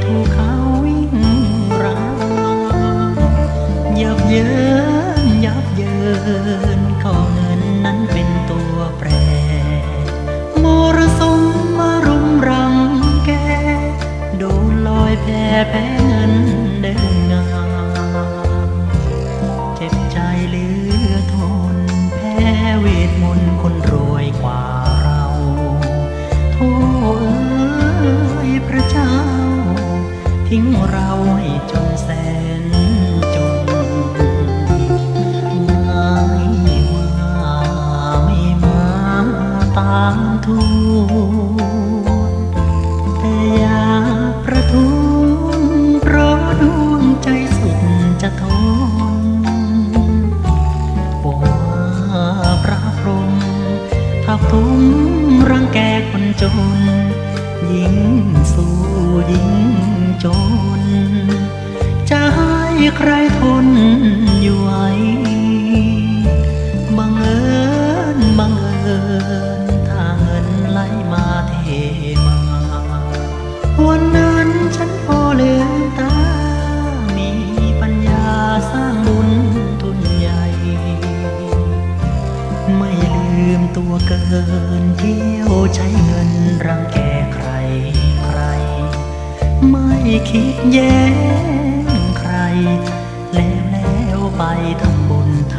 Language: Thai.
ถูกเขาวิ่งราวยับเยินยับเยินก็เงินนั้นเป็นตัวแปรมรสุมมารุมรังแกโดนลอยแพแพ้เงินเดินงามเจ็บใจเหลือทนแพ้เวทมนต์คนรวยกว่าเราโธ่เอ้ยพระเจ้าทิ้งเราให้จนแสนจนไม่ว่าไม่มาตามทูลแต่อยากประท้วงเพราะดวงใจสุดจะทนบอกว่าพระพรหมถ้าผมรังแกคนจนยิ่งสู้ยิ่งจนจะให้ใครทนอยู่ไหวบังเอิญบังเอิญถ้าเงินไหลมาเทมาวันนั้นฉันพอลืมตามีปัญญาสร้างบุญทุนใหญ่ไม่ลืมตัวเกินเที่ยวใช้เงินรังแกใครไม่คิดแย่งใครแล้วไปทำบุญท